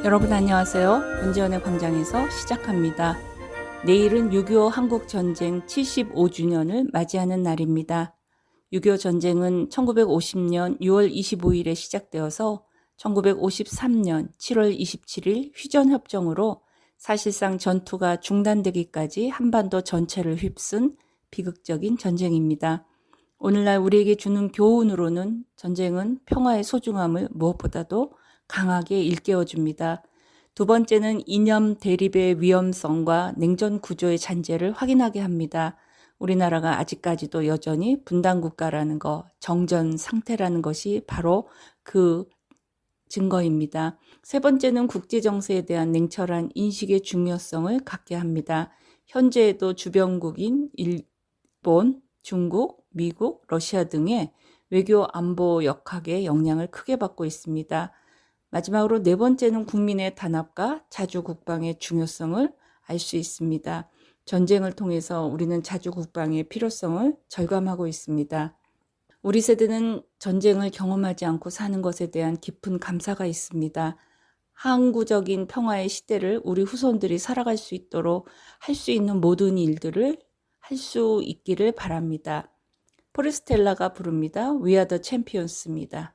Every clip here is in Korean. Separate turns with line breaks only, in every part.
여러분 안녕하세요. 문재원의 광장에서 시작합니다. 내일은 6.25 한국전쟁 75주년을 맞이하는 날입니다. 6.25 전쟁은 1950년 6월 25일에 시작되어서 1953년 7월 27일 휴전협정으로 사실상 전투가 중단되기까지 한반도 전체를 휩쓴 비극적인 전쟁입니다. 오늘날 우리에게 주는 교훈으로는 전쟁은 평화의 소중함을 무엇보다도 강하게 일깨워줍니다. 두 번째는 이념 대립의 위험성과 냉전 구조의 잔재를 확인하게 합니다. 우리나라가 아직까지도 여전히 분단국가라는 것, 정전 상태라는 것이 바로 그 증거입니다. 세 번째는 국제정세에 대한 냉철한 인식의 중요성을 갖게 합니다. 현재에도 주변국인 일본, 중국, 미국, 러시아 등의 외교 안보 역학의 영향을 크게 받고 있습니다. 마지막으로 네 번째는 국민의 단합과 자주 국방의 중요성을 알 수 있습니다. 전쟁을 통해서 우리는 자주 국방의 필요성을 절감하고 있습니다. 우리 세대는 전쟁을 경험하지 않고 사는 것에 대한 깊은 감사가 있습니다. 항구적인 평화의 시대를 우리 후손들이 살아갈 수 있도록 할 수 있는 모든 일들을 할 수 있기를 바랍니다. 포레스텔라가 부릅니다. We are the champions입니다.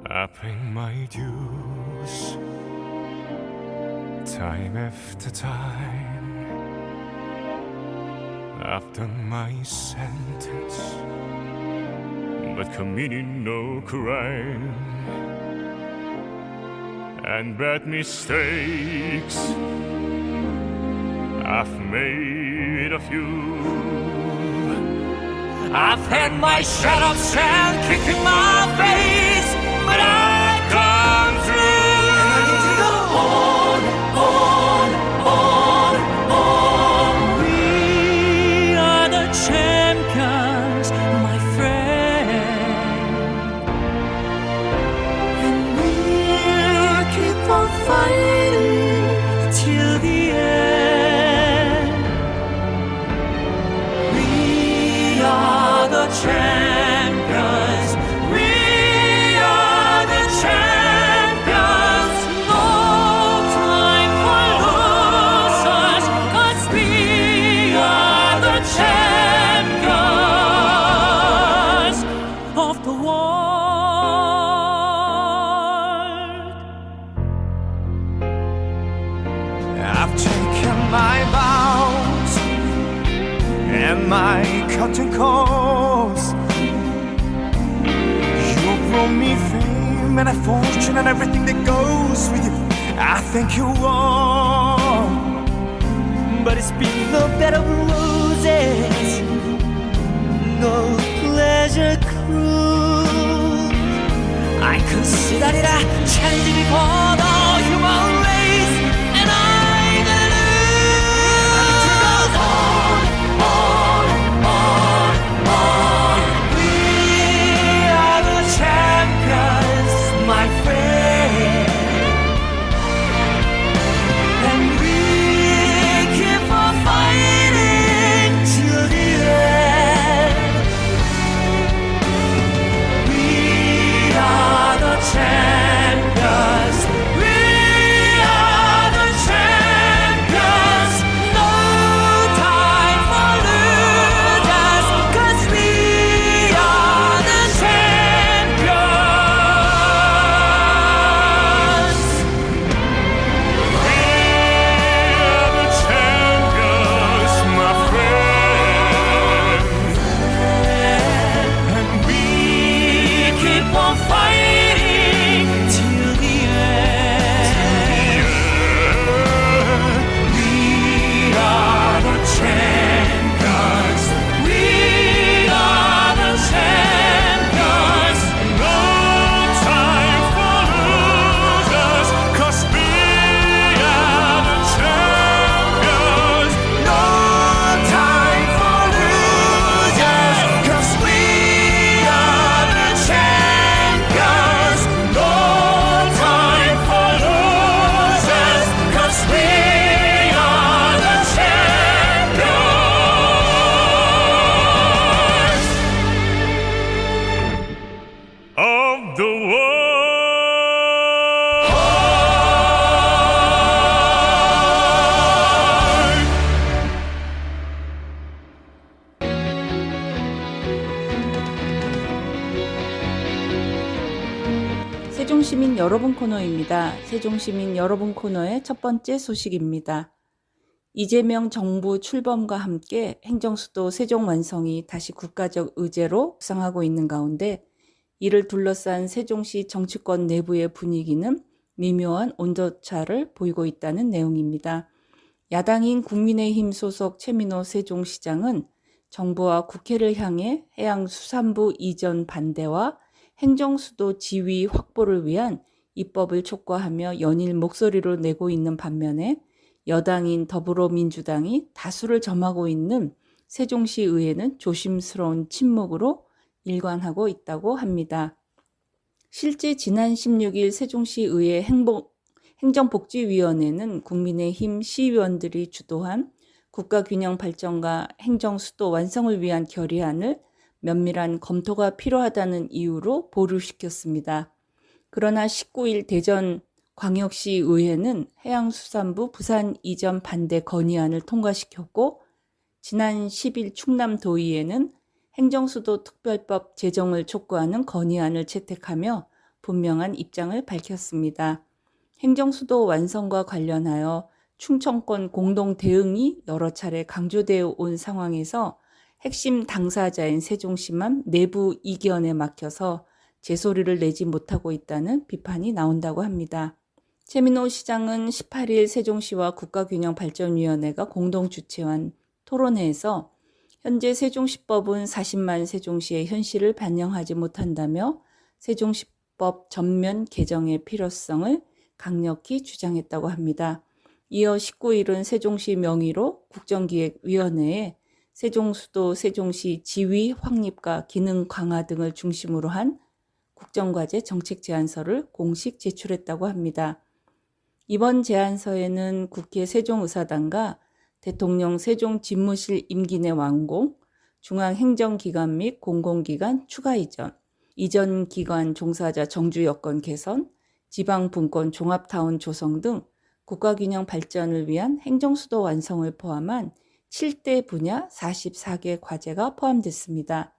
I pay my dues time after time. I've done my sentence, but committed no crime. And bad mistakes I've made a few. I've had my share of sand kicked in my face, but I've come through. And I need to go on. We are the champions, my friend, and we'll keep on fighting till the end. We are the champions. My vows and my curtain calls. You brought me fame and a fortune and everything that goes with it. I thank you all, but it's been no bed of roses, no pleasure cruise. I consider it a tragedy for the human race, and I'm gonna my friend, and we keep on fighting till the end. We are the champions. the world.
세종시민 여러분 코너입니다. 세종시민 여러분 코너의 첫 번째 소식입니다. 이재명 정부 출범과 함께 행정수도 세종 완성이 다시 국가적 의제로 묵상하고 있는 가운데 이를 둘러싼 세종시 정치권 내부의 분위기는 미묘한 온도차를 보이고 있다는 내용입니다. 야당인 국민의힘 소속 최민호 세종시장은 정부와 국회를 향해 해양수산부 이전 반대와 행정수도 지위 확보를 위한 입법을 촉구하며 연일 목소리를 내고 있는 반면에 여당인 더불어민주당이 다수를 점하고 있는 세종시 의회는 조심스러운 침묵으로 일관하고 있다고 합니다. 실제 지난 16일 세종시 의회 행정복지위원회는 국민의힘 시의원들이 주도한 국가균형 발전과 행정수도 완성을 위한 결의안을 면밀한 검토가 필요하다는 이유로 보류시켰습니다. 그러나 19일 대전광역시의회는 해양수산부 부산 이전 반대 건의안을 통과시켰고 지난 10일 충남도의회는 행정수도 특별법 제정을 촉구하는 건의안을 채택하며 분명한 입장을 밝혔습니다. 행정수도 완성과 관련하여 충청권 공동 대응이 여러 차례 강조되어 온 상황에서 핵심 당사자인 세종시만 내부 이견에 막혀서 제소리를 내지 못하고 있다는 비판이 나온다고 합니다. 최민호 시장은 18일 세종시와 국가균형발전위원회가 공동 주최한 토론회에서 현재 세종시법은 40만 세종시의 현실을 반영하지 못한다며 세종시법 전면 개정의 필요성을 강력히 주장했다고 합니다. 이어 19일은 세종시 명의로 국정기획위원회에 세종수도 세종시 지위 확립과 기능 강화 등을 중심으로 한 국정과제 정책 제안서를 공식 제출했다고 합니다. 이번 제안서에는 국회 세종의사당과 대통령 세종집무실 임기 내 완공, 중앙행정기관 및 공공기관 추가 이전 기관 종사자 정주 여건 개선, 지방분권 종합타운 조성 등 국가균형 발전을 위한 행정수도 완성을 포함한 7대 분야 44개 과제가 포함됐습니다.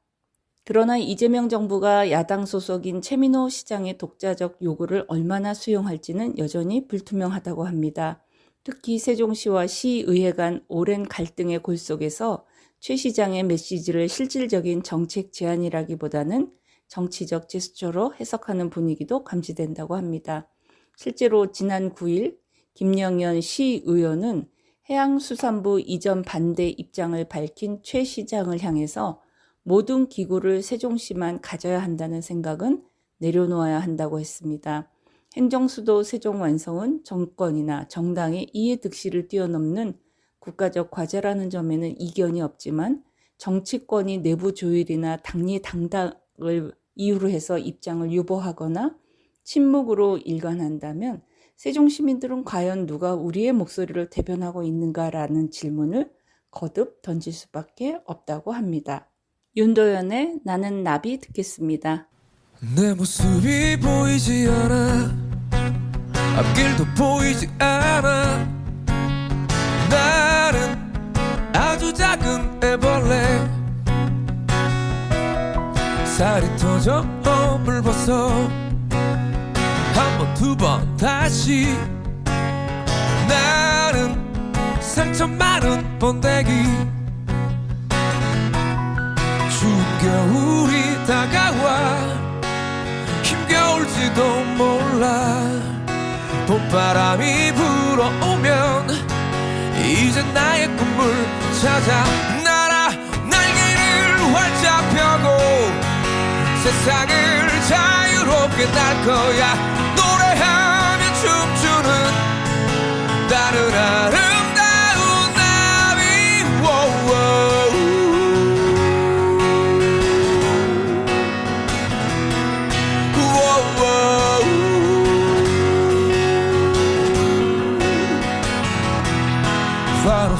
그러나 이재명 정부가 야당 소속인 최민호 시장의 독자적 요구를 얼마나 수용할지는 여전히 불투명하다고 합니다. 특히 세종시와 시의회 간 오랜 갈등의 골 속에서 최 시장의 메시지를 실질적인 정책 제안이라기보다는 정치적 제스처로 해석하는 분위기도 감지된다고 합니다. 실제로 지난 9일 김영현 시의원은 해양수산부 이전 반대 입장을 밝힌 최 시장을 향해서 모든 기구를 세종시만 가져야 한다는 생각은 내려놓아야 한다고 했습니다. 행정수도 세종 완성은 정권이나 정당의 이해득실을 뛰어넘는 국가적 과제라는 점에는 이견이 없지만 정치권이 내부 조율이나 당리 당당을 이유로 해서 입장을 유보하거나 침묵으로 일관한다면 세종 시민들은 과연 누가 우리의 목소리를 대변하고 있는가라는 질문을 거듭 던질 수밖에 없다고 합니다. 윤도현의 나는 나비 듣겠습니다.
내 모습이 보이지 않아 앞길도 보이지 않아 나는 아주 작은 애벌레 살이 터져 물 벗어 한 번 두 번 다시 나는 상처 많은 번데기 추운 겨울이 다가와 힘겨울지도 몰라 봄바람이 불어오면 이제 나의 꿈을 찾아 날아 날개를 활짝 펴고 세상을 자유롭게 날 거야 노래하며 춤추는 나는 아름다운 나비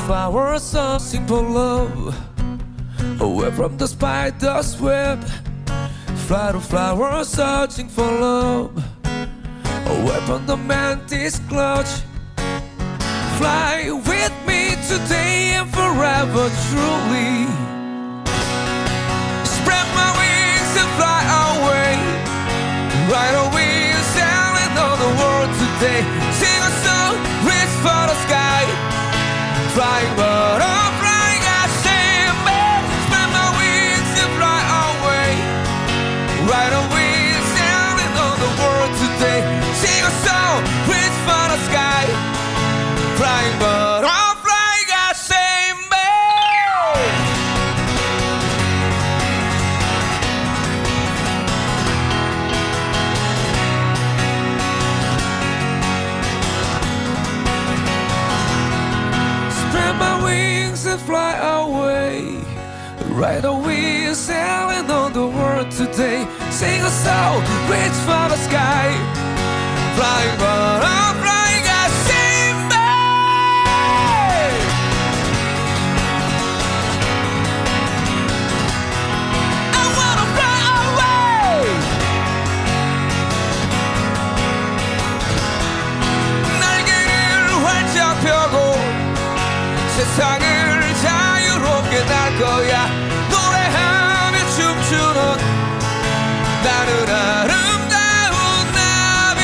Flowers of simple love away from the spider's web fly to flowers searching for love, a weapon the man disclose. Fly with me today and forever, truly. Spread my wings and fly away. Right away, sailing on the world today. Sing a song, reach for the sky. Flying but I'm flying, I say, man. Spread my wings and fly away. Right away, sailing on the world today. Sing a song, reach for the sky. Flying but I'm flying, I say, man. Spread my wings and fly away. Right away, sailing on the world today. Sing a song, reach for the sky. Flying but I'm flying, I say, man. I wanna fly away. 날개를 활짝 펴고 세상을 자유롭게 날 거야. 노래하며 춤추는 나는 아름다운 나비.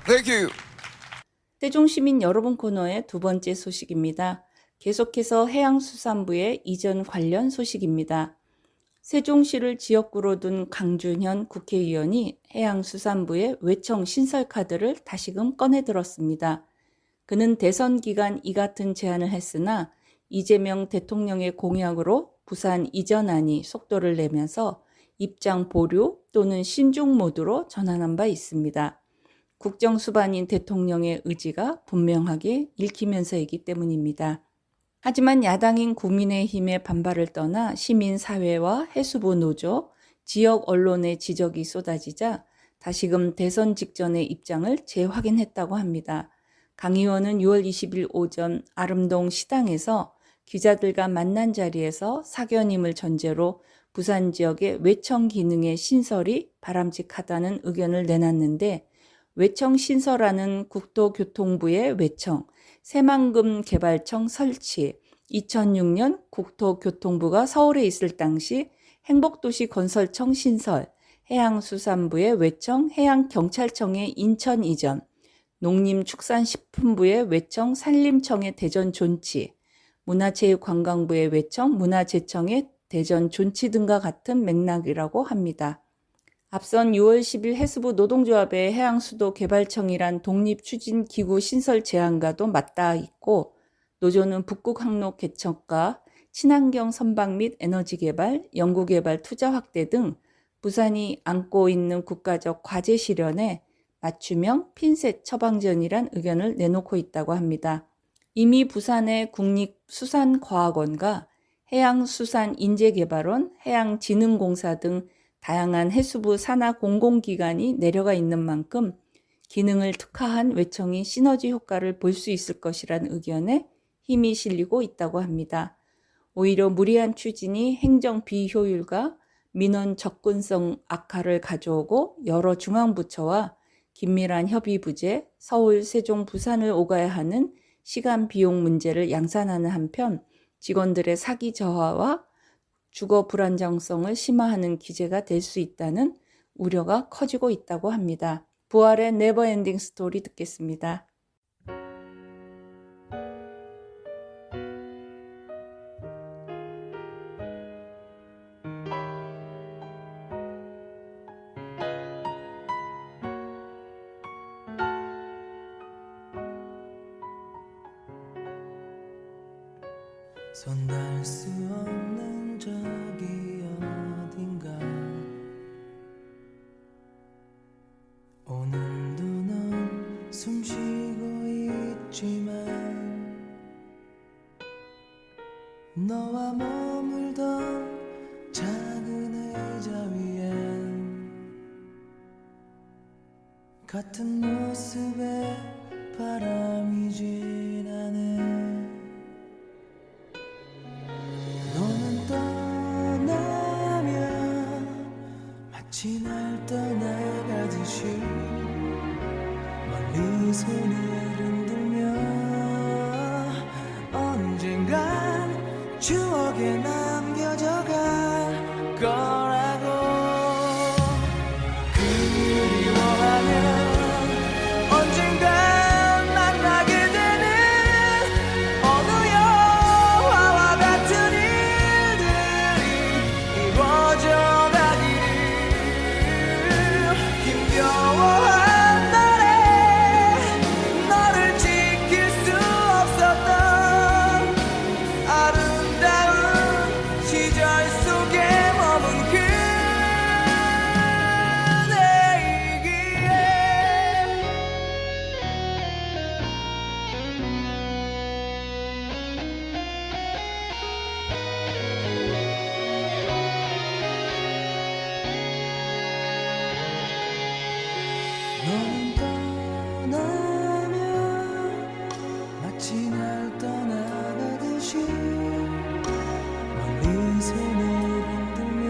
Thank you.
세종시민 여러분 코너의 두 번째 소식입니다. 계속해서 해양수산부의 이전 관련 소식입니다. 세종시를 지역구로 둔 강준현 국회의원이 해양수산부의 외청 신설 카드를 다시금 꺼내들었습니다. 그는 대선 기간 이 같은 제안을 했으나 이재명 대통령의 공약으로 부산 이전안이 속도를 내면서 입장 보류 또는 신중 모드로 전환한 바 있습니다. 국정수반인 대통령의 의지가 분명하게 읽히면서이기 때문입니다. 하지만 야당인 국민의힘의 반발을 떠나 시민사회와 해수부 노조, 지역 언론의 지적이 쏟아지자 다시금 대선 직전의 입장을 재확인했다고 합니다. 강 의원은 6월 20일 오전 아름동 시당에서 기자들과 만난 자리에서 사견임을 전제로 부산 지역의 외청 기능의 신설이 바람직하다는 의견을 내놨는데, 외청 신설안은 국토교통부의 외청, 새만금 개발청 설치, 2006년 국토교통부가 서울에 있을 당시 행복도시 건설청 신설, 해양수산부의 외청, 해양경찰청의 인천 이전, 농림축산식품부의 외청, 산림청의 대전 존치, 문화체육관광부의 외청, 문화재청의 대전 존치 등과 같은 맥락이라고 합니다. 앞선 6월 10일 해수부 노동조합의 해양수도 개발청이란 독립추진기구 신설 제안과도 맞닿아 있고, 노조는 북극항로 개척과 친환경 선박 및 에너지개발, 연구개발 투자 확대 등 부산이 안고 있는 국가적 과제 실현에 맞춤형 핀셋 처방전이란 의견을 내놓고 있다고 합니다. 이미 부산의 국립수산과학원과 해양수산인재개발원, 해양진흥공사 등 다양한 해수부 산하 공공기관이 내려가 있는 만큼 기능을 특화한 외청이 시너지 효과를 볼 수 있을 것이란 의견에 힘이 실리고 있다고 합니다. 오히려 무리한 추진이 행정 비효율과 민원 접근성 악화를 가져오고 여러 중앙부처와 긴밀한 협의 부재, 서울, 세종, 부산을 오가야 하는 시간 비용 문제를 양산하는 한편 직원들의 사기 저하와 주거 불안정성을 심화하는 기제가 될 수 있다는 우려가 커지고 있다고 합니다. 부활의 네버엔딩 스토리 듣겠습니다.
손 닿을 수 없는 저기 어딘가 같은 모습에 바람이 지나네. 너는 떠나면 마치 날 떠나가듯이 멀리 손을 흔들며 언젠간 추억에 남겨져 갈 거라고. 그리워하면 언젠간 만나게 되는 어느 영화와 같은 일들이 이루어져 가기를. 힘겨워한 날에 너를 지킬 수 없었던 아름다운 시절 속에 머문 그대이기에. 너는 떠나면 마치 날 떠나가듯이 멀리 손을 흔들며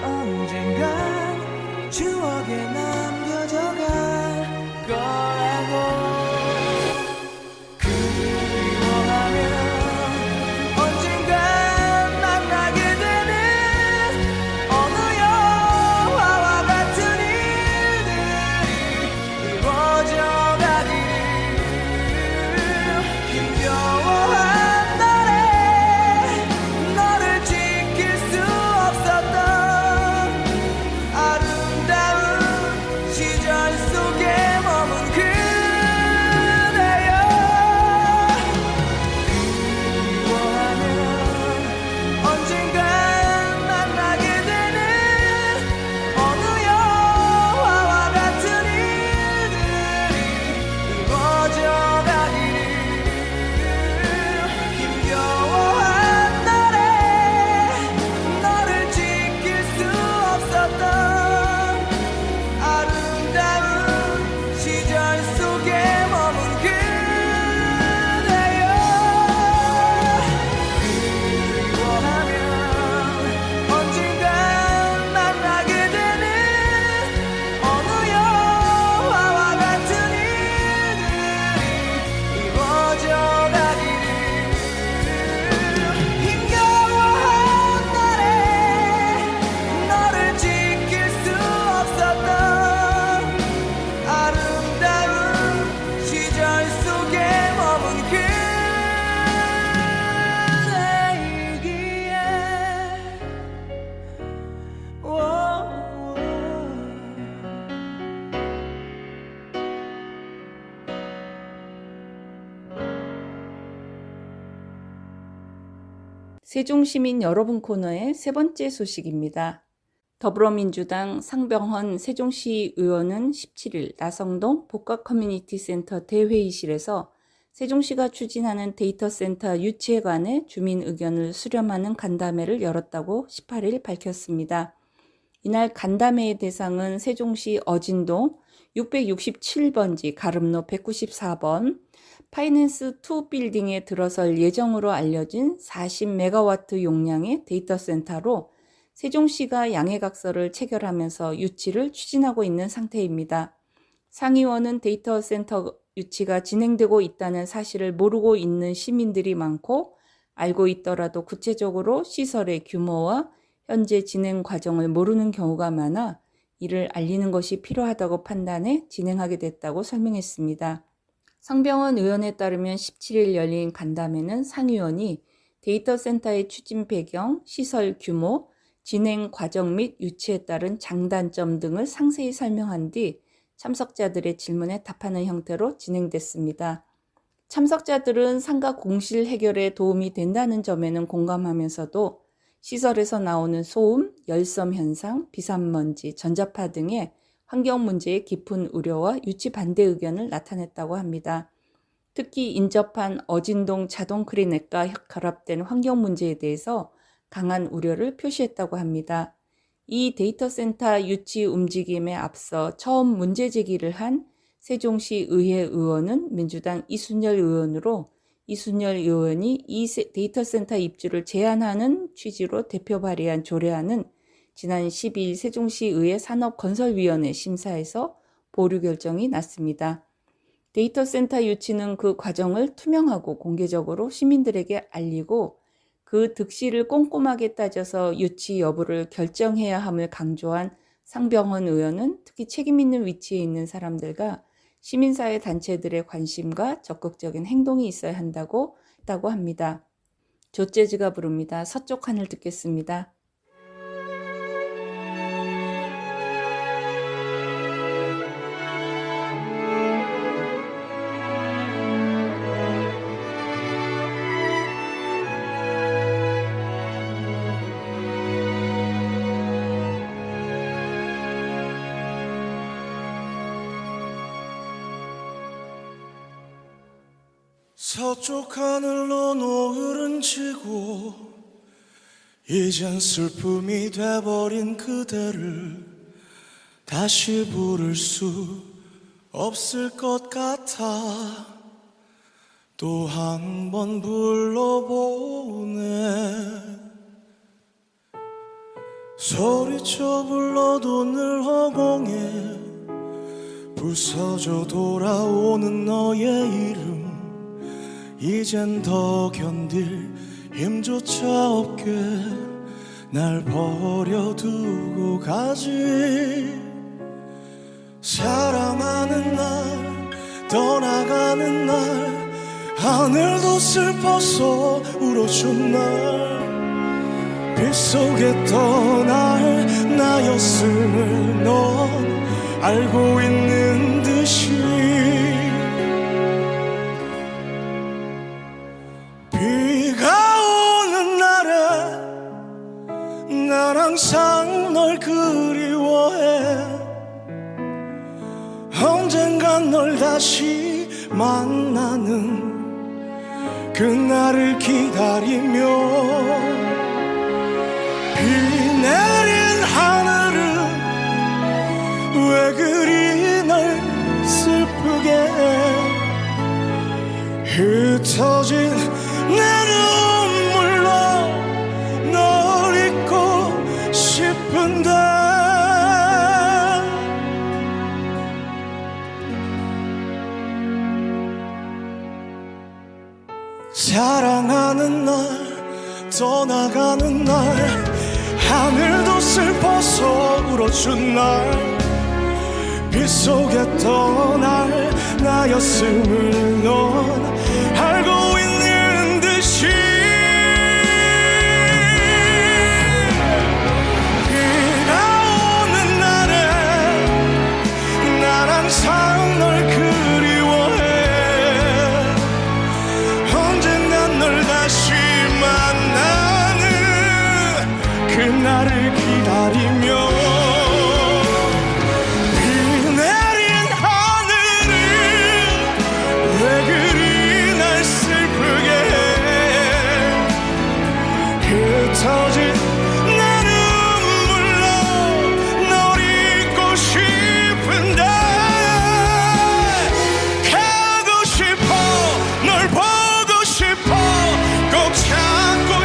언젠간 추억에 남겨져 갈 거라고. 그리워하면 언젠간 만나게 되는 어느 영화와 같은 일들이 이루어져 가기를. 힘겨워한 날에 너를 지킬 수 없었던 아름다운 시절 속에 머문 그대여. 그리워하면 언젠간 만나게 되는 어느 영화와 같은 일들이 이루어져 가기를. 힘겨워한 날에 너를 지킬 수 없었던 아름다운 시절 속에 머문 그대여. 그리워하면 언젠간 만나게 되는 어느 영화와 같은 일들이 이루어져 가기를. 힘겨워한 날에 너를 지킬 수 없었던 아름다운 시절 속에 머문 그대이기에.
세종시민 여러분 코너의 세 번째 소식입니다. 더불어민주당 상병헌 세종시 의원은 17일 나성동 복합 커뮤니티 센터 대회의실에서 세종시가 추진하는 데이터 센터 유치에 관해 주민 의견을 수렴하는 간담회를 열었다고 18일 밝혔습니다. 이날 간담회의 대상은 세종시 어진동 667번지 가름로 194번 파이낸스 2 빌딩에 들어설 예정으로 알려진 40메가와트 용량의 데이터 센터로 세종시가 양해각서를 체결하면서 유치를 추진하고 있는 상태입니다. 상의원은 데이터 센터 유치가 진행되고 있다는 사실을 모르고 있는 시민들이 많고 알고 있더라도 구체적으로 시설의 규모와 현재 진행 과정을 모르는 경우가 많아 이를 알리는 것이 필요하다고 판단해 진행하게 됐다고 설명했습니다. 상병헌 의원에 따르면 17일 열린 간담회는 상위원이 데이터 센터의 추진 배경, 시설 규모, 진행 과정 및 유치에 따른 장단점 등을 상세히 설명한 뒤 참석자들의 질문에 답하는 형태로 진행됐습니다. 참석자들은 상가 공실 해결에 도움이 된다는 점에는 공감하면서도 시설에서 나오는 소음, 열섬 현상, 비산먼지, 전자파 등의 환경 문제에 깊은 우려와 유치 반대 의견을 나타냈다고 합니다. 특히 인접한 어진동 자동 크리넷과 결합된 환경 문제에 대해서 강한 우려를 표시했다고 합니다. 이 데이터 센터 유치 움직임에 앞서 처음 문제 제기를 한 세종시 의회 의원은 민주당 이순열 의원으로, 이순열 의원이 이 데이터 센터 입주를 제한하는 취지로 대표 발의한 조례안은 지난 12일 세종시의회 산업건설위원회 심사에서 보류 결정이 났습니다. 데이터 센터 유치는 그 과정을 투명하고 공개적으로 시민들에게 알리고 그 득실을 꼼꼼하게 따져서 유치 여부를 결정해야 함을 강조한 상병헌 의원은 특히 책임 있는 위치에 있는 사람들과 시민사회 단체들의 관심과 적극적인 행동이 있어야 한다고 합니다. 조재즈가 부릅니다. 서쪽 하늘 듣겠습니다.
서쪽 하늘로 노을은 지고 이젠 슬픔이 돼버린 그대를 다시 부를 수 없을 것 같아 또 한 번 불러보네 소리쳐 불러도 늘 허공에 부서져 돌아오는 너의 이름 이젠 더 견딜 힘조차 없게 날 버려두고 가지 사랑하는 날 떠나가는 날 하늘도 슬퍼서 울어준 날 빗속에 떠날 나였음을 넌 알고 있는 듯이 난 항상 널 그리워해 언젠간 널 다시 만나는 그날을 기다리며 비 내린 하늘은 왜 그리 널 슬프게 해 흩어진 내 눈물로 싶은데 사랑하는 날 떠나가는 날 하늘도 슬퍼서 울어준 날 빗속에 떠날 나였음을 넌 알고 있는 듯이 항상 널 그리워해 언젠간 널 다시 만나는 그날을 기다리며 비 내린 하늘은 왜 그리 날 슬프게 해 흩어진 내 눈물로 널 잊고 싶은데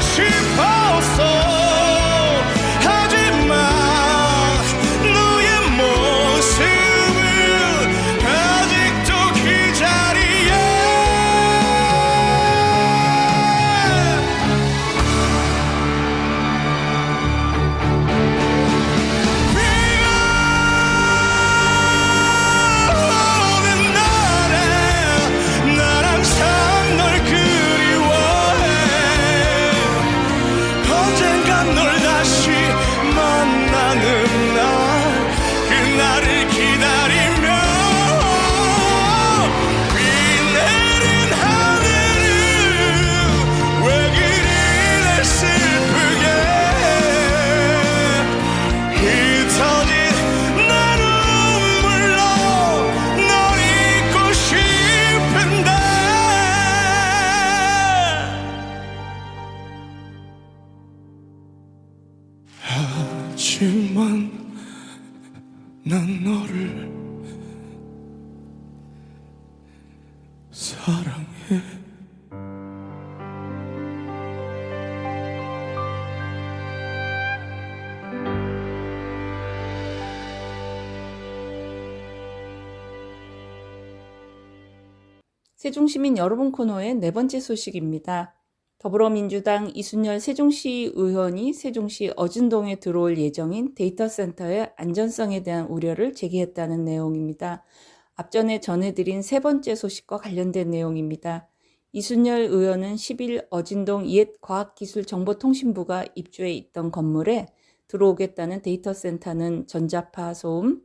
싶었어 하지만 하지만 난 너를 사랑해.
세종시민 여러분 코너의 네 번째 소식입니다. 더불어민주당 이순열 세종시 의원이 세종시 어진동에 들어올 예정인 데이터 센터의 안전성에 대한 우려를 제기했다는 내용입니다. 앞전에 전해드린 세 번째 소식과 관련된 내용입니다. 이순열 의원은 10일 어진동 옛 과학기술정보통신부가 입주해 있던 건물에 들어오겠다는 데이터 센터는 전자파 소음,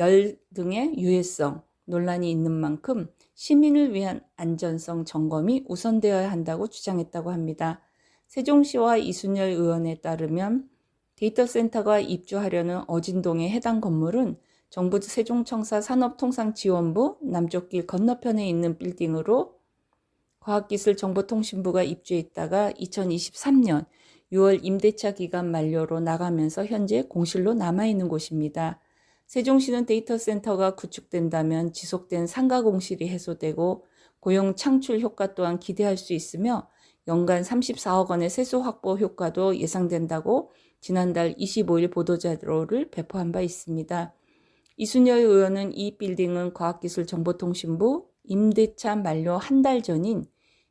열 등의 유해성 논란이 있는 만큼 시민을 위한 안전성 점검이 우선되어야 한다고 주장했다고 합니다. 세종시와 이순열 의원에 따르면 데이터 센터가 입주하려는 어진동의 해당 건물은 정부 세종청사 산업통상지원부 남쪽길 건너편에 있는 빌딩으로 과학기술정보통신부가 입주해 있다가 2023년 6월 임대차 기간 만료로 나가면서 현재 공실로 남아있는 곳입니다. 세종시는 데이터 센터가 구축된다면 지속된 상가 공실이 해소되고 고용 창출 효과 또한 기대할 수 있으며 연간 34억 원의 세수 확보 효과도 예상된다고 지난달 25일 보도자료를 배포한 바 있습니다. 이순열 의원은 이 빌딩은 과학기술정보통신부 임대차 만료 한 달 전인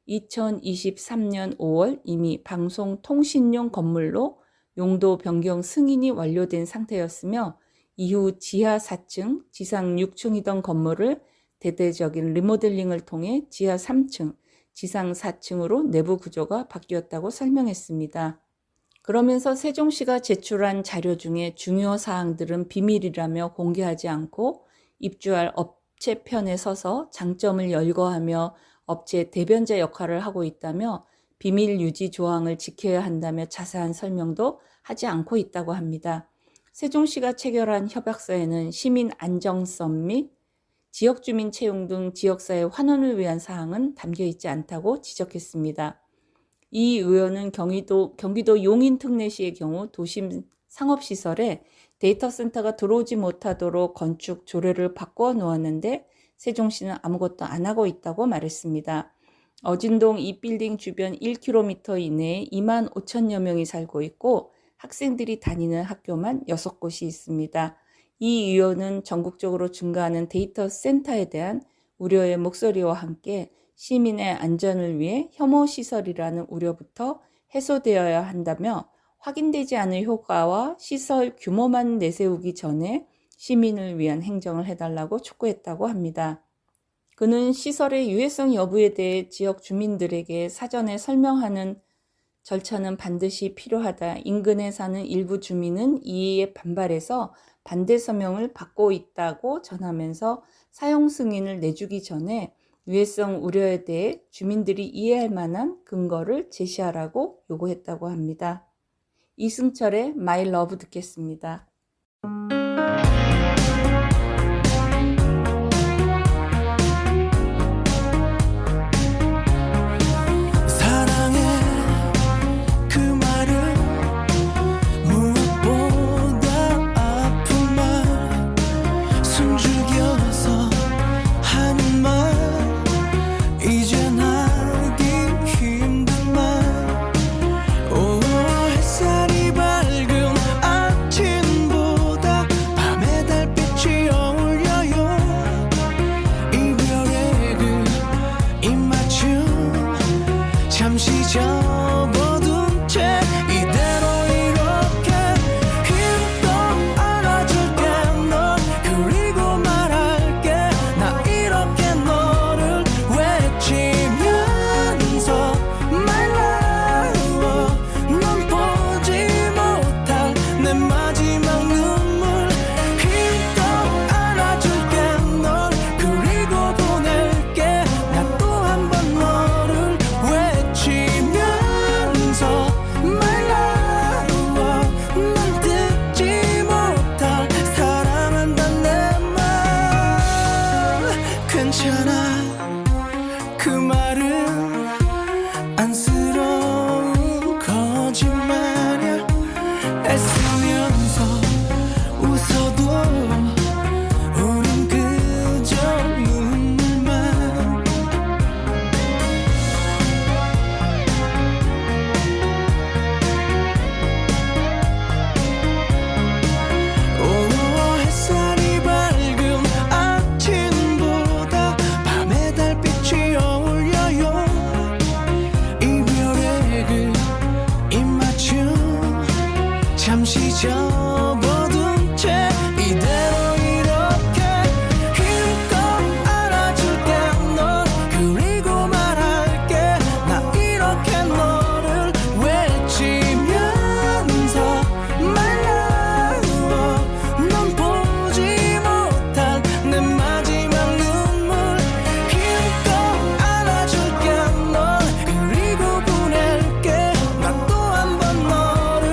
2023년 5월 이미 방송통신용 건물로 용도 변경 승인이 완료된 상태였으며 이후 지하 4층, 지상 6층이던 건물을 대대적인 리모델링을 통해 지하 3층, 지상 4층으로 내부 구조가 바뀌었다고 설명했습니다. 그러면서 세종시가 제출한 자료 중에 중요 사항들은 비밀이라며 공개하지 않고 입주할 업체 편에 서서 장점을 열거하며 업체 대변자 역할을 하고 있다며 비밀 유지 조항을 지켜야 한다며 자세한 설명도 하지 않고 있다고 합니다. 세종시가 체결한 협약서에는 시민 안정성 및 지역주민 채용 등 지역사회 환원을 위한 사항은 담겨 있지 않다고 지적했습니다. 이 의원은 경기도 용인 특례시의 경우 도심 상업시설에 데이터 센터가 들어오지 못하도록 건축 조례를 바꿔 놓았는데 세종시는 아무것도 안 하고 있다고 말했습니다. 어진동 이 빌딩 주변 1km 이내에 2만 5천여 명이 살고 있고 학생들이 다니는 학교만 6곳이 있습니다. 이 의원은 전국적으로 증가하는 데이터 센터에 대한 우려의 목소리와 함께 시민의 안전을 위해 혐오 시설이라는 우려부터 해소되어야 한다며 확인되지 않은 효과와 시설 규모만 내세우기 전에 시민을 위한 행정을 해달라고 촉구했다고 합니다. 그는 시설의 유해성 여부에 대해 지역 주민들에게 사전에 설명하는 절차는 반드시 필요하다. 인근에 사는 일부 주민은 이에 반발해서 반대 서명을 받고 있다고 전하면서 사용 승인을 내주기 전에 유해성 우려에 대해 주민들이 이해할 만한 근거를 제시하라고 요구했다고 합니다. 이승철의 My Love 듣겠습니다.
안쓰러운 거짓말이야. 애쓰면서
접어둔 채 이대로 이렇게 힘껏 안아줄게 넌 그리고 말할게 나 이렇게 너를 외치면서 말라워 넌 보지 못한 내 마지막 눈물 힘껏 안아줄게 넌 그리고 보낼게 나 또 한 번 너를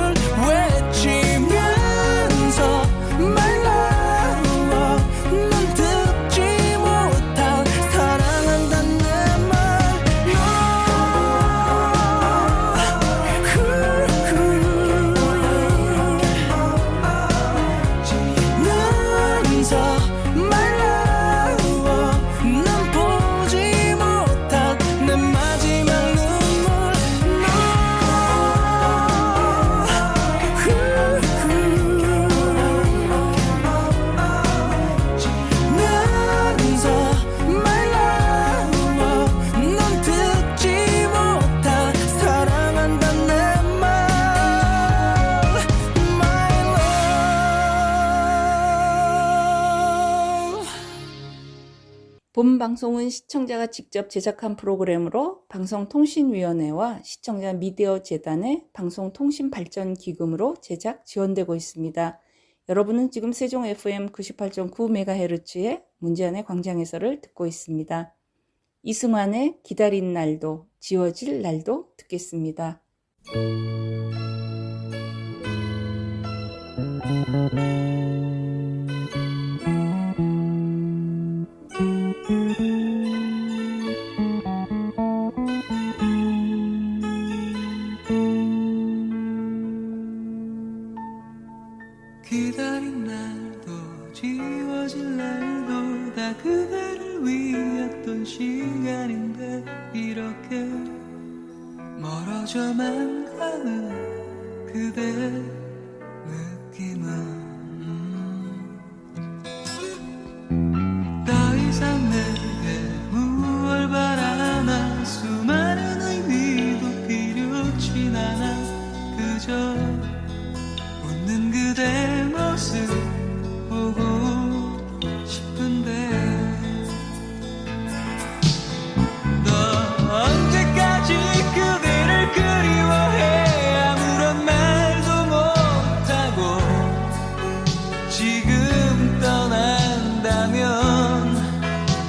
외치면서 말라워 넌 듣지 못한 사랑한다는 내말 면서 말라워 넌 보지 못한 내 마지막 눈물 면서 말라워 넌 듣지 못한 사랑한다는 내말 My love
본 방송은 시청자가 직접 제작한 프로그램으로 방송통신위원회와 시청자 미디어 재단의 방송통신발전기금으로 제작 지원되고 있습니다. 여러분은 지금 세종 FM 98.9MHz의 문제안의 광장에서를 듣고 있습니다. 이승환의 기다린 날도 지워질 날도 듣겠습니다.
기다린 날도 지워질 날도 다 그대를 위했던 시간인데 이렇게 멀어져만 가는 그대 느낌은 더 이상 내게 무얼 바라나 수많은 의미도 필요치 않아 그저 웃는 그대 모습 보고 싶은데 너 언제까지 그대를 그리워해 아무런 말도 못하고 지금 떠난다면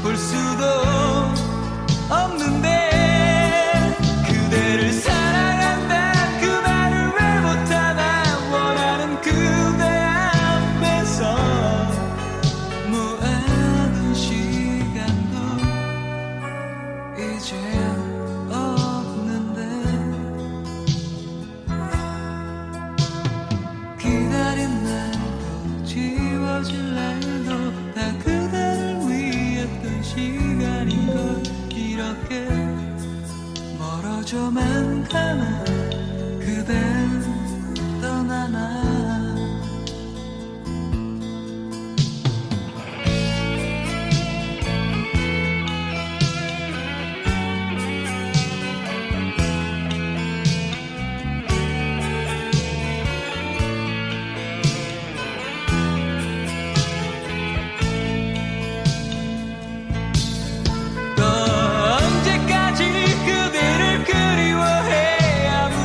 볼 수도 없는데 그대를 사랑한다 그 말을 왜 못하나 원하는 그대 앞에서 모아둔 시간도 이제 없는데 기다린 날도 지워질 날도 다 그대를 위했던 시간인걸 이렇게 멀어져만 가나 그댄 떠나나 너 언제까지 그대를 그리워해 아무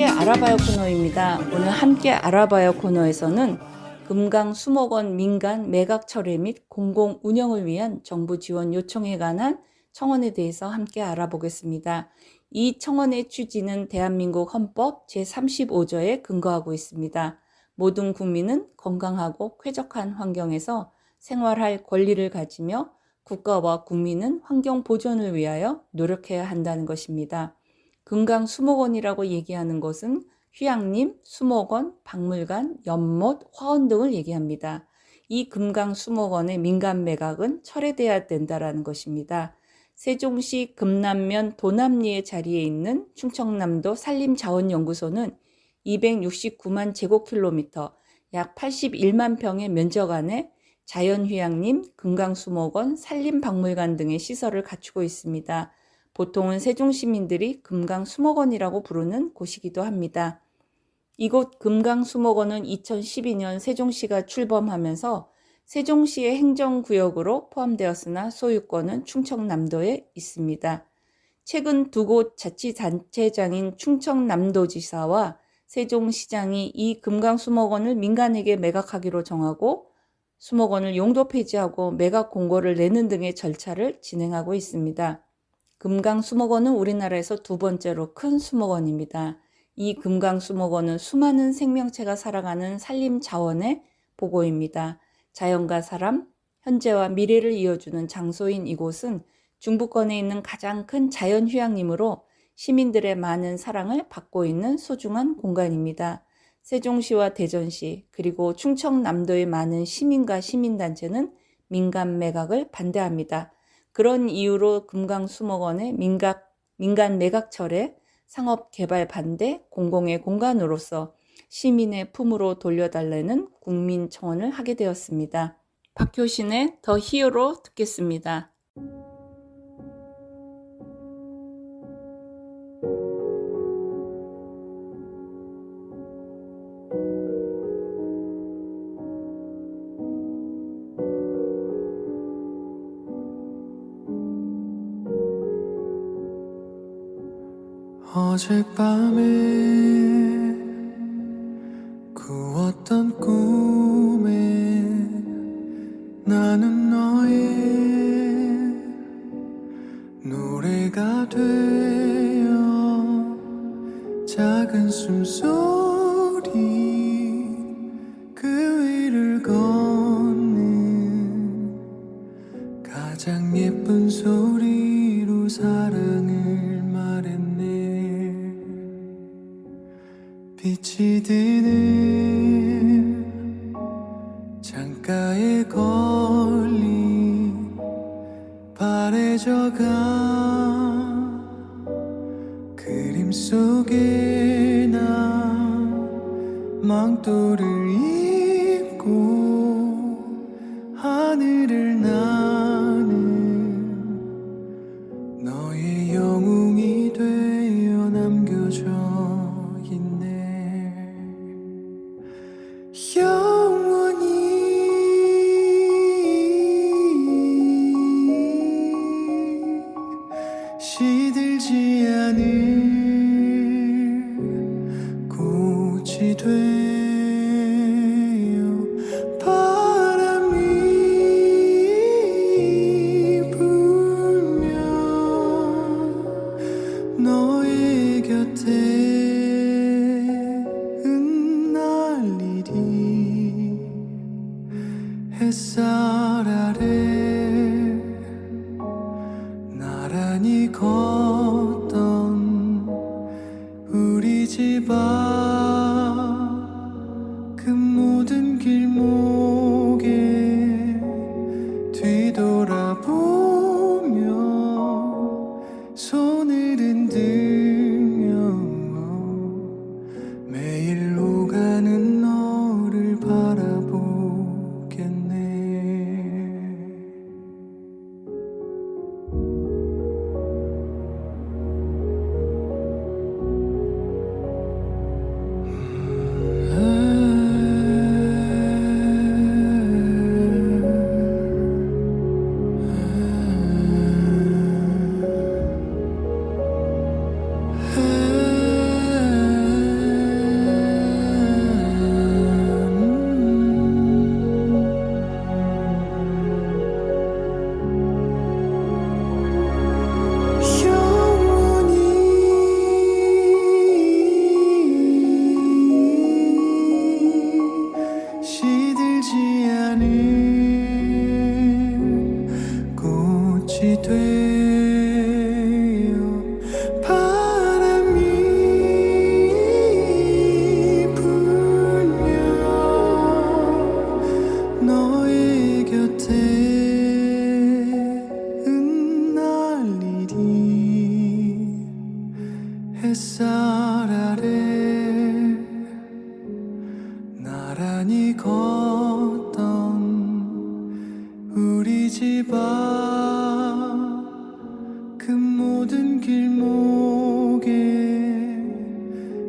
알아봐요 코너입니다. 오늘 함께 알아봐요 코너에서는 금강 수목원 민간 매각 철회 및 공공 운영을 위한 정부 지원 요청에 관한 청원에 대해서 함께 알아보겠습니다. 이 청원의 취지는 대한민국 헌법 제35조에 근거하고 있습니다. 모든 국민은 건강하고 쾌적한 환경에서 생활할 권리를 가지며 국가와 국민은 환경 보존을 위하여 노력해야 한다는 것입니다. 금강 수목원이라고 얘기하는 것은 휴양림, 수목원, 박물관, 연못, 화원 등을 얘기합니다. 이 금강 수목원의 민간 매각은 철회돼야 된다는 것입니다. 세종시 금남면 도남리의 자리에 있는 충청남도 산림자원연구소는 269만 제곱킬로미터, 약 81만 평의 면적 안에 자연휴양림, 금강수목원, 산림박물관 등의 시설을 갖추고 있습니다. 보통은 세종시민들이 금강수목원이라고 부르는 곳이기도 합니다. 이곳 금강수목원은 2012년 세종시가 출범하면서 세종시의 행정구역으로 포함되었으나 소유권은 충청남도에 있습니다. 최근 두 곳 자치단체장인 충청남도지사와 세종시장이 이 금강수목원을 민간에게 매각하기로 정하고 수목원을 용도 폐지하고 매각 공고를 내는 등의 절차를 진행하고 있습니다. 금강수목원은 우리나라에서 두 번째로 큰 수목원입니다. 이 금강수목원은 수많은 생명체가 살아가는 산림자원의 보고입니다. 자연과 사람, 현재와 미래를 이어주는 장소인 이곳은 중부권에 있는 가장 큰 자연휴양림으로 시민들의 많은 사랑을 받고 있는 소중한 공간입니다. 세종시와 대전시 그리고 충청남도의 많은 시민과 시민단체는 민간 매각을 반대합니다. 그런 이유로 금강수목원의 민간 매각 철회, 상업개발 반대, 공공의 공간으로서 시민의 품으로 돌려달라는 국민청원을 하게 되었습니다. 박효신의 더 히어로 듣겠습니다.
어젯밤에 꾸었던 꿈에 나는 너의 노래가 되어 작은 숨소리 그 위를 걷는 가장 예쁜 소리로 사랑을 말했네. 빛이 드는 창가에 걸린 바래져가 그림 속에 난 망토를 입고 하늘을 나는 너의 영웅이 되어 남겨져 있네. 영원히 시들지 않을 꽃이 되어 바람이 불면 너의 곁에 흩날리리. 햇살 아래 나란히 걷던 우리 집 앞 그 모든 길목에 뒤돌아보며 손을 흔들며 매일 오가는 너를 바라보겠네. 모든 길목에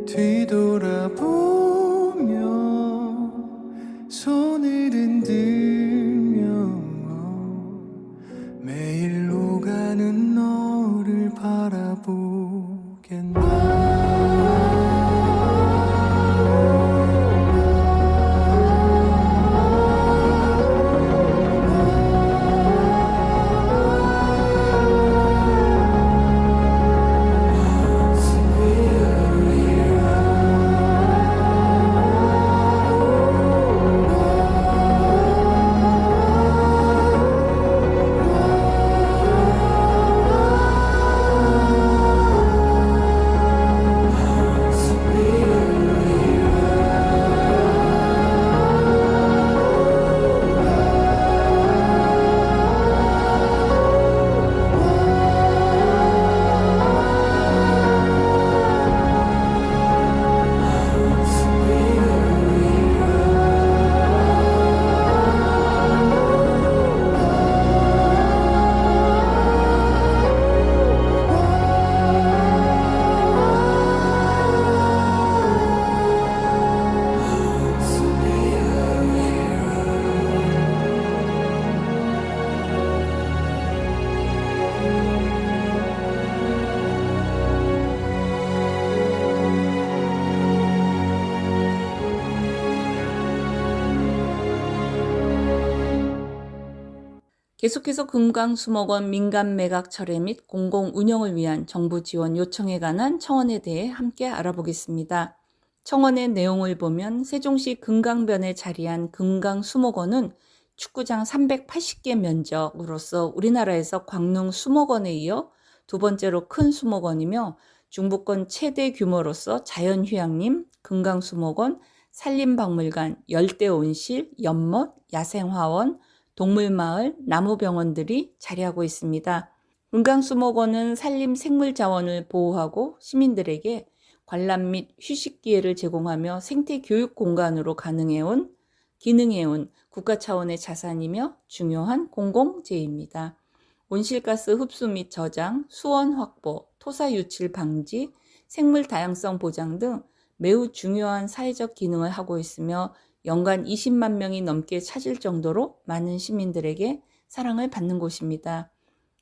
뒤돌아보며 손을 흔들며 매일 오가는 너를 바라보겠네.
계속해서 금강수목원 민간 매각 철회 및 공공 운영을 위한 정부 지원 요청에 관한 청원에 대해 함께 알아보겠습니다. 청원의 내용을 보면 세종시 금강변에 자리한 금강수목원은 축구장 380개 면적으로서 우리나라에서 광릉 수목원에 이어 두 번째로 큰 수목원이며 중부권 최대 규모로서 자연휴양림, 금강수목원, 산림박물관, 열대온실, 연못, 야생화원, 동물마을, 나무병원들이 자리하고 있습니다. 금강수목원은 산림 생물자원을 보호하고 시민들에게 관람 및 휴식 기회를 제공하며 생태교육 공간으로 기능해온 국가 차원의 자산이며 중요한 공공재입니다. 온실가스 흡수 및 저장, 수원 확보, 토사 유출 방지, 생물 다양성 보장 등 매우 중요한 사회적 기능을 하고 있으며 연간 20만 명이 넘게 찾을 정도로 많은 시민들에게 사랑을 받는 곳입니다.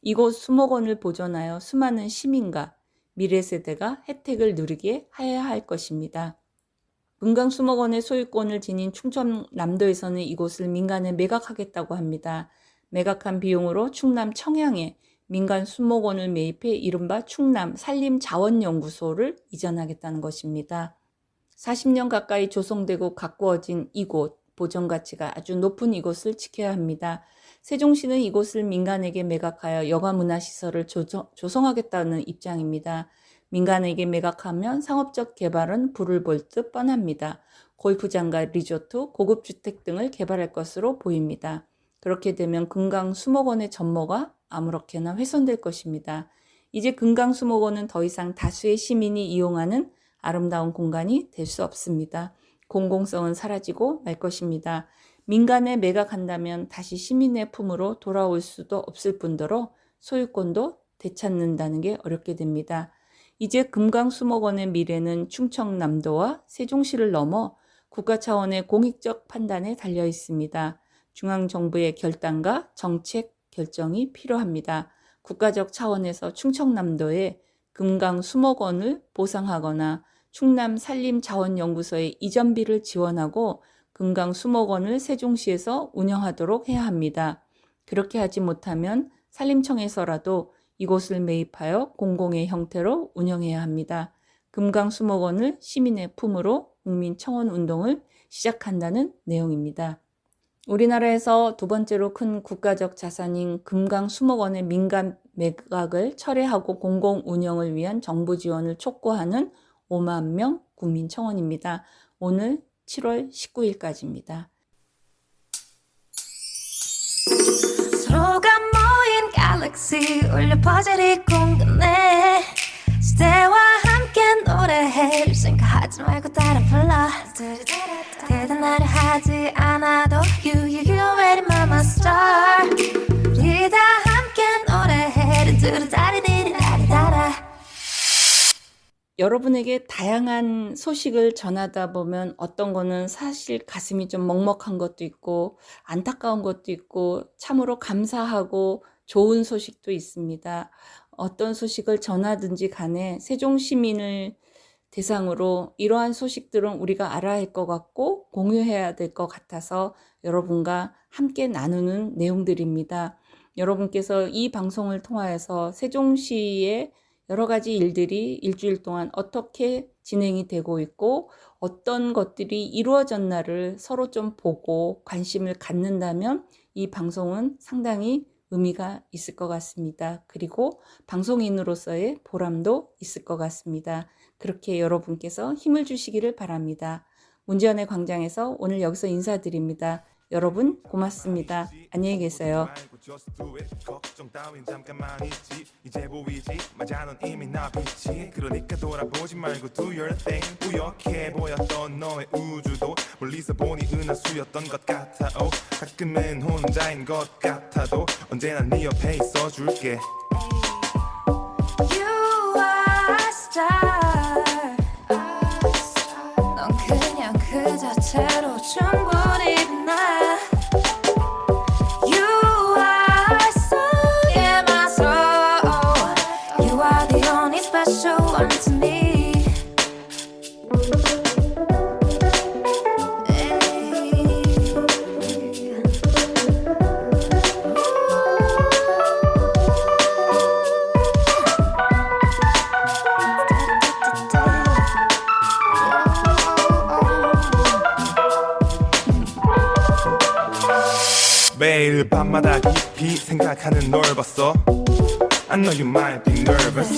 이곳 수목원을 보존하여 수많은 시민과 미래 세대가 혜택을 누리게 하여야 할 것입니다. 금강수목원의 소유권을 지닌 충청남도에서는 이곳을 민간에 매각하겠다고 합니다. 매각한 비용으로 충남 청양에 민간 수목원을 매입해 이른바 충남 산림자원연구소를 이전하겠다는 것입니다. 40년 가까이 조성되고 가꾸어진 이곳, 보존 가치가 아주 높은 이곳을 지켜야 합니다. 세종시는 이곳을 민간에게 매각하여 여가문화시설을 조성하겠다는 입장입니다. 민간에게 매각하면 상업적 개발은 불을 볼 듯 뻔합니다. 골프장과 리조트, 고급주택 등을 개발할 것으로 보입니다. 그렇게 되면 금강수목원의 전모가 아무렇게나 훼손될 것입니다. 이제 금강수목원은 더 이상 다수의 시민이 이용하는 아름다운 공간이 될 수 없습니다. 공공성은 사라지고 말 것입니다. 민간에 매각한다면 다시 시민의 품으로 돌아올 수도 없을 뿐더러 소유권도 되찾는다는 게 어렵게 됩니다. 이제 금강수목원의 미래는 충청남도와 세종시를 넘어 국가 차원의 공익적 판단에 달려 있습니다. 중앙정부의 결단과 정책 결정이 필요합니다. 국가적 차원에서 충청남도에 금강수목원을 보상하거나 충남 산림자원연구소의 이전비를 지원하고 금강수목원을 세종시에서 운영하도록 해야 합니다. 그렇게 하지 못하면 산림청에서라도 이곳을 매입하여 공공의 형태로 운영해야 합니다. 금강수목원을 시민의 품으로 국민청원 운동을 시작한다는 내용입니다. 우리나라에서 두 번째로 큰 국가적 자산인 금강수목원의 민간 매각을 철회하고 공공 운영을 위한 정부 지원을 촉구하는 5만 명 국민청원입니다. 오늘 7월 19일까지입니다.
서로가 모인 갤럭시 울려 퍼즐이 궁금해 시대와 함께 노래해 생각하지 말고 따라 불러 대단하려 하지 않아도 You already my star 우리 다 함께 노래해 두루다리디리다리다라
여러분에게 다양한 소식을 전하다 보면 어떤 거는 사실 가슴이 좀 먹먹한 것도 있고 안타까운 것도 있고 참으로 감사하고 좋은 소식도 있습니다. 어떤 소식을 전하든지 간에 세종 시민을 대상으로 이러한 소식들은 우리가 알아야 할 것 같고 공유해야 될 것 같아서 여러분과 함께 나누는 내용들입니다. 여러분께서 이 방송을 통하여서 세종시의 여러 가지 일들이 일주일 동안 어떻게 진행이 되고 있고 어떤 것들이 이루어졌나를 서로 좀 보고 관심을 갖는다면 이 방송은 상당히 의미가 있을 것 같습니다. 그리고 방송인으로서의 보람도 있을 것 같습니다. 그렇게 여러분께서 힘을 주시기를 바랍니다. 문지연의 광장에서 오늘 여기서 인사드립니다. 여러분 고맙습니다. 안녕히 계세요.
Just do it. 걱정 따윈 잠깐만 있지. 이제 보이지 맞아 넌 이미 나 빛이. 그러니까 돌아보지 말고 do your thing. 뿌옇게 보였던 너의 우주도 멀리서 보니 은하수였던 것 같아. 가끔은 혼자인 것 같아도 언제나 네 옆에 있어줄게.
You are a star. 넌 그냥 그 자체로 충분히 빛나. You are so in my soul. You are the only special one to me.
매일 밤마다 깊이 생각하는 널 봤어. I know you might be nervous.